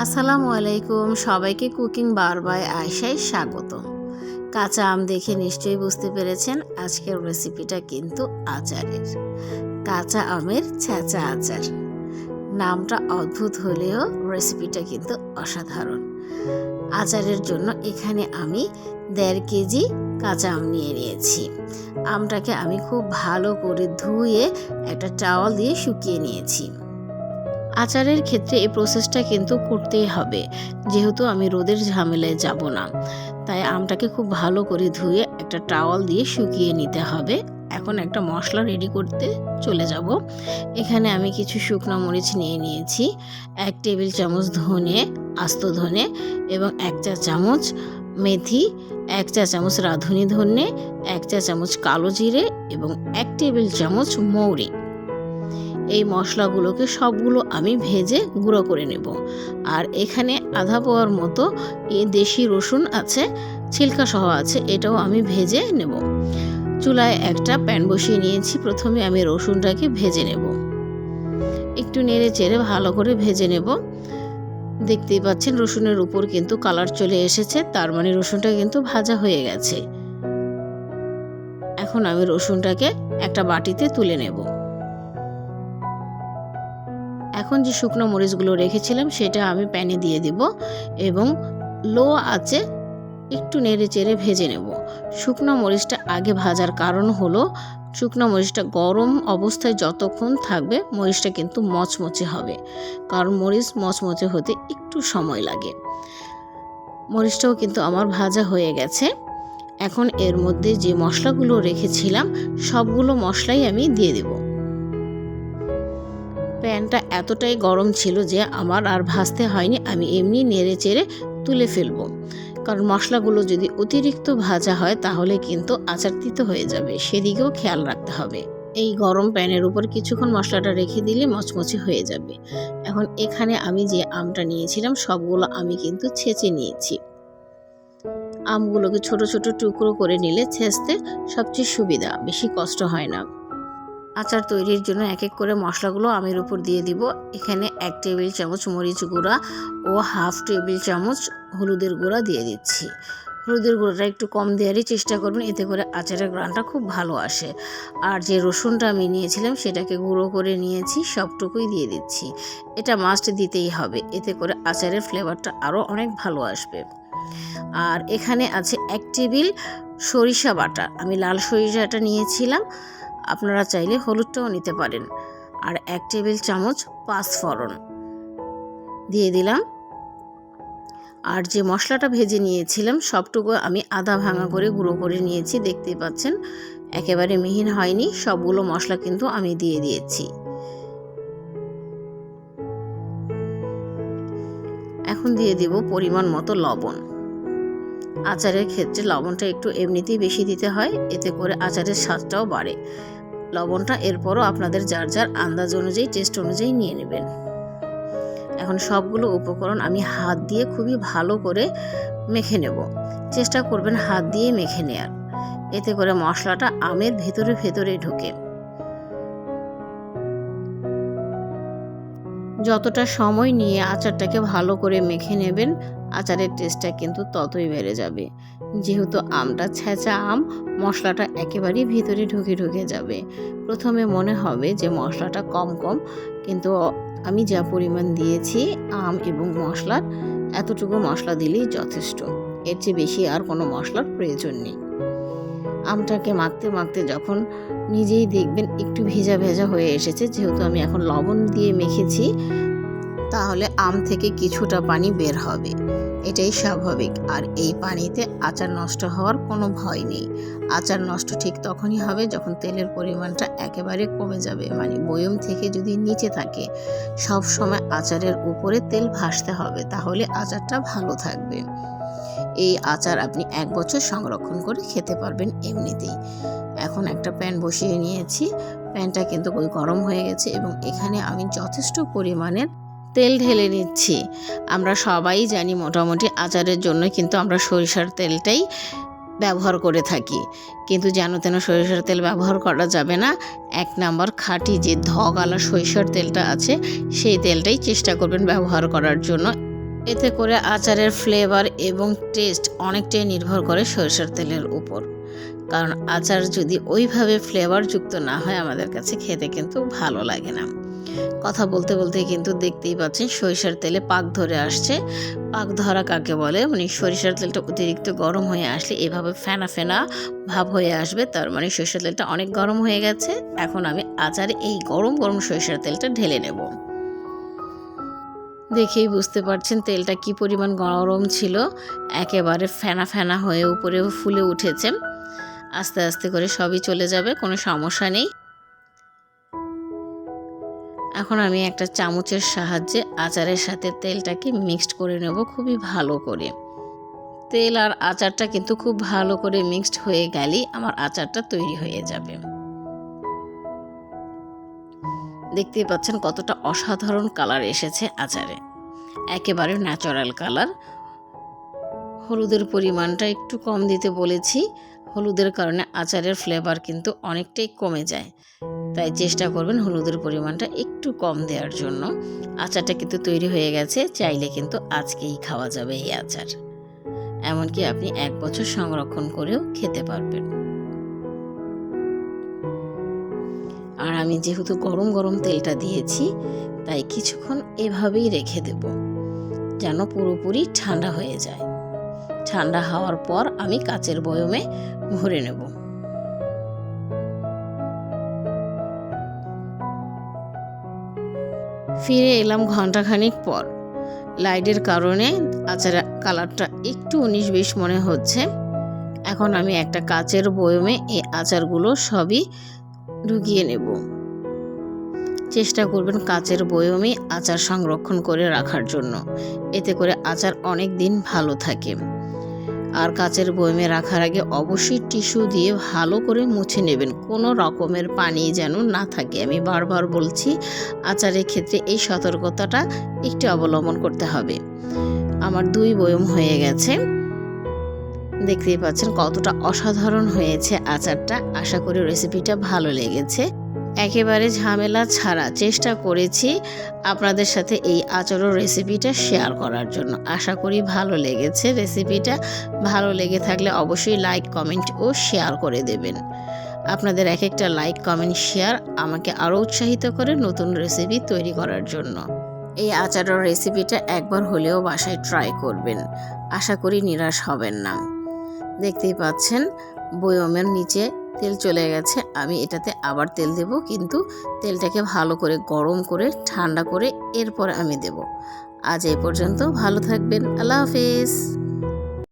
আসসালামু আলাইকুম, সবাইকে কুকিং বার বাই আয়েশায় স্বাগতম। কাঁচা আম দেখে নিশ্চয়ই বুঝতে পেরেছেন আজকের রেসিপিটা কিন্তু আচারের। কাঁচা আমের ছেঁচা আচার। নামটা অদ্ভুত হলেও রেসিপিটা কিন্তু অসাধারণ। আচারের জন্য এখানে আমি 1.5 কেজি কাঁচা আম নিয়ে নিয়েছি। আমটাকে আমি খুব ভালো করে ধুয়ে একটা টাওয়াল দিয়ে শুকিয়ে নিয়েছি। আচারের ক্ষেত্রে এই প্রসেসটা কিন্তু করতেই হবে, যেহেতু আমি রোদের ঝামেলায় যাব না, তাই আমটাকে খুব ভালো করে ধুয়ে একটা টাওয়াল দিয়ে শুকিয়ে নিতে হবে। এখন একটা মশলা রেডি করতে চলে যাব। এখানে আমি কিছু শুকনো মরিচ নিয়ে নিয়েছি, 1 টেবিল চামচ ধনে, আস্ত ধনে এবং 1 চা চামচ মেথি, 1 চা চামচ রাঁধুনি ধনে, 1 চা চামচ কালো জিরে এবং 1 টেবিল চামচ মৌরি। এই মশলাগুলোকে সবগুলো আমি ভেজে গুঁড়ো করে নেব। আর এখানে আধা পোয়ার মতো দেশি রসুন আছে, ছিলকা সহ আছে, এটাও আমি ভেজে নেব। চুলায় একটা প্যান বসিয়ে নিয়েছি। প্রথমে আমি রসুনটাকে ভেজে নেব, একটু নেড়ে চেড়ে ভালো করে ভেজে নেব। দেখতেই পাচ্ছেন রসুনের উপর কিন্তু কালার চলে এসেছে, তার মানে রসুনটা কিন্তু ভাজা হয়ে গেছে। এখন আমি রসুনটাকে একটা বাটিতে তুলে নেব। এখন যে শুকনো মরিচগুলো রেখেছিলাম সেটা আমি প্যানে দিয়ে দিব এবং লো আঁচে একটু নেড়ে চেড়ে ভেজে নেব। শুকনো মরিচটা আগে ভাজার কারণ হলো শুকনো মরিচটা গরম অবস্থায় যতক্ষণ থাকবে মরিচটা কিন্তু মচমচে হবে, কারণ মরিচ মচমচে হতে একটু সময় লাগে। মরিচটাও কিন্তু আমার ভাজা হয়ে গেছে। এখন এর মধ্যে যে মশলাগুলো রেখেছিলাম সবগুলো মশলাই আমি দিয়ে দেব। প্যানটা এতটাই গরম ছিল যে আমার আর ভাজতে হয়নি, আমি এমনি নেড়ে চেড়ে তুলে ফেলবো, কারণ মশলাগুলো যদি অতিরিক্ত ভাজা হয় তাহলে কিন্তু আচার তিতো হয়ে যাবে, সেদিকেও খেয়াল রাখতে হবে। এই গরম প্যানের উপর কিছুক্ষণ মশলাটা রেখে দিলে মচমচে হয়ে যাবে। এখন এখানে আমি যে আমটা নিয়েছিলাম সবগুলো আমি কিন্তু ছেঁচে নিয়েছি। আমগুলোকে ছোট ছোট টুকরো করে নিলে ছেঁচতে সবচেয়ে সুবিধা, বেশি কষ্ট হয় না। আচার তৈরির জন্য এক এক করে মশলাগুলো আমের উপর দিয়ে দিব। এখানে 1 টেবিল চামচ মরিচ গুঁড়া ও 1/2 টেবিল চামচ হলুদের গুঁড়া দিয়ে দিচ্ছি। হলুদের গুঁড়োটা একটু কম দেওয়ারই চেষ্টা করবেন, এতে করে আচারের গ্রানটা খুব ভালো আসে। আর যে রসুনটা আমি নিয়েছিলাম সেটাকে গুঁড়ো করে নিয়েছি, সবটুকুই দিয়ে দিচ্ছি। এটা মাস্ট দিতেই হবে, এতে করে আচারের ফ্লেভারটা আরও অনেক ভালো আসবে। আর এখানে আছে 1 টেবিল সরিষা বাটা, আমি লাল সরিষাটা নিয়েছিলাম, আপনারা চাইলে হলুদটাও নিতে পারেন। আর 1 টেবিল চামচ পাঁচফোড়ন দিয়ে দিলাম। আর যে মশলাটা ভেজে নিয়েছিলাম সবটুকু আমি আধা ভাঙা করে গুঁড়ো করে নিয়েছি, দেখতেই পাচ্ছেন একেবারে মিহিন হয়নি। সবগুলো মশলা কিন্তু আমি দিয়ে দিয়েছি। এখন দিয়ে দেব পরিমাণ মতো লবণ। আচারের ক্ষেত্রে লবণটা একটু এমনিতেই বেশি দিতে হয়, এতে করে আচারের স্বাদটাও বাড়ে। লবণটা এরপরও আপনাদের যার যার আন্দাজ অনুযায়ী, টেস্ট অনুযায়ী নিয়ে নেবেন। এখন সবগুলো উপকরণ আমি হাত দিয়ে খুবই ভালো করে মেখে নেব। চেষ্টা করবেন হাত দিয়ে মেখে নেয়ার, এতে করে মশলাটা আমের ভেতরে ভেতরে ঢোকে। যতটা সময় নিয়ে আচারটাকে ভালো করে মেখে নেবেন আচারের টেস্টটা কিন্তু ততই বেড়ে যাবে। যেহেতু আমটা ছেঁচা আম, মশলাটা একেবারেই ভিতরে ঢুকে যাবে। প্রথমে মনে হবে যে মশলাটা কম কম, কিন্তু আমি যা পরিমাণ দিয়েছি আম এবং মশলার, এতটুকু মশলা দিলেই যথেষ্ট, এর চেয়ে বেশি আর কোনো মশলার প্রয়োজন নেই। আমটাকে মাখতে মাখতে যখন নিজেই দেখবেন একটু ভেজা ভেজা হয়ে এসেছে, যেহেতু আমি এখন লবণ দিয়ে মেখেছি, তাহলে আম থেকে কিছুটা পানি বের হবে, এটাই স্বাভাবিক। আর এই পানিতে আচার নষ্ট হওয়ার কোনো ভয় নেই। আচার নষ্ট ঠিক তখনই হবে যখন তেলের পরিমাণটা একেবারে কমে যাবে, মানে বয়ম থেকে যদি নিচে থাকে। সব সময় আচারের উপরে তেল ভাসতে হবে, তাহলে আচারটা ভালো থাকবে। এই আচার আপনি 1 বছর সংরক্ষণ করে খেতে পারবেন এমনিতেই। এখন একটা প্যান বসিয়ে নিয়েছি, প্যানটা কিন্তু গরম হয়ে গেছে এবং এখানে আমি যথেষ্ট পরিমাণের তেল ঢেলে নিচ্ছি। আমরা সবাই জানি মোটামুটি আচারের জন্য কিন্তু আমরা সরিষার তেলটাই ব্যবহার করে থাকি, কিন্তু যেন তেন সরিষার তেল ব্যবহার করা যাবে না। 1 নাম্বার খাঁটি যে ধগালা সরিষার তেলটা আছে সেই তেলটাই চেষ্টা করবেন ব্যবহার করার জন্য। এতে করে আচারের ফ্লেভার এবং টেস্ট অনেকটাই নির্ভর করে সরিষার তেলের উপর। কারণ আচার যদি ওইভাবে ফ্লেভারযুক্ত না হয় আমাদের কাছে খেতে কিন্তু ভালো লাগে না। কথা বলতে বলতে কিন্তু দেখতেই পাচ্ছেন সরিষার তেলে পাক ধরে আসছে। পাক ধরা কাকে বলে, মানে সরিষার তেলটা অতিরিক্ত গরম হয়ে আসলে এভাবে ফেনা ফেনা ভাব হয়ে আসবে, তার মানে সরিষার তেলটা অনেক গরম হয়ে গেছে। এখন আমি আচারে এই গরম গরম সরিষার তেলটা ঢেলে নেব। দেখেই বুঝতে পারছেন তেলটা কি পরিমাণ গরম ছিল, একেবারে ফেনা ফেনা হয়ে উপরে ফুলে উঠেছে। আস্তে আস্তে করে সবই চলে যাবে, কোনো সমস্যা নেই। এখন আমি একটা চামচের সাহায্যে আচারের সাথে তেলটাকে মিক্সড করে নেব খুবই ভালো করে। তেল আর আচারটা কিন্তু খুব ভালো করে মিক্সড হয়ে গেলেই আমার আচারটা তৈরি হয়ে যাবে। দেখতেই পাচ্ছেন কতটা অসাধারণ কালার এসেছে আচারে, একেবারে ন্যাচারাল কালার। হলুদের পরিমাণটা একটু কম দিতে বলেছি, হলুদের কারণে আচারের ফ্লেভার কিন্তু অনেকটাই কমে যায়, তাই চেষ্টা করবেন হলুদের পরিমাণটা একটু কম দেওয়ার জন্য। আচারটা কিন্তু তৈরি হয়ে গেছে, চাইলে কিন্তু আজকেই খাওয়া যাবে এই আচার, এমনকি আপনি 1 বছর সংরক্ষণ করেও খেতে পারবেন। আর আমি যেহেতু গরম গরম তেলটা দিয়েছি, তাই কিছুক্ষণ এভাবেই রেখে দেব যেন পুরোপুরি ঠান্ডা হয়ে যায়। ঠান্ডা হওয়ার পর আমি কাচের বয়মে ভরে নেব। ফিরে এলাম ঘন্টাখানিক পর। লাইটের কারণে আচারের কালারটা একটু 19-20 মনে হচ্ছে। এখন আমি একটা কাচের বয়মে এই আচারগুলো সবই ঢুকিয়ে নেব। চেষ্টা করবেন কাচের বয়মে আচার সংরক্ষণ করে রাখার জন্য, এতে করে আচার অনেক দিন ভালো থাকে। আর কাচের বয়মে রাখার আগে অবশ্যই টিস্যু দিয়ে ভালো করে মুছে নেবেন, কোনো রকমের পানি যেন না থাকে। আমি বারবার বলছি, আচারের ক্ষেত্রে এই সতর্কতাটা একটু অবলম্বন করতে হবে। আমার 2 বয়ম হয়ে গেছে, দেখতেই পাচ্ছেন কতটা অসাধারণ হয়েছে আচারটা। আশা করি রেসিপিটা ভালো লেগেছে। একেবারে ঝামেলা ছাড়া চেষ্টা করেছি আপনাদের সাথে এই আচারের রেসিপিটা শেয়ার করার জন্য। আশা করি ভালো লেগেছে রেসিপিটা। ভালো লেগে থাকলে অবশ্যই লাইক, কমেন্ট ও শেয়ার করে দেবেন। আপনাদের এক একটা লাইক, কমেন্ট, শেয়ার আমাকে আরও উৎসাহিত করে নতুন রেসিপি তৈরি করার জন্য। এই আচারের রেসিপিটা একবার হলেও বাসায় ট্রাই করবেন, আশা করি নিরাশ হবেন না। দেখতেই পাচ্ছেন বয়মের নিচে তেল চলে গেছে, আমি এটাতে আবার তেল দেব, কিন্তু তেলটাকে ভালো করে গরম করে ঠান্ডা করে এরপর আমি দেব। আজ এই পর্যন্ত, ভালো থাকবেন, আল্লাহ হাফেজ।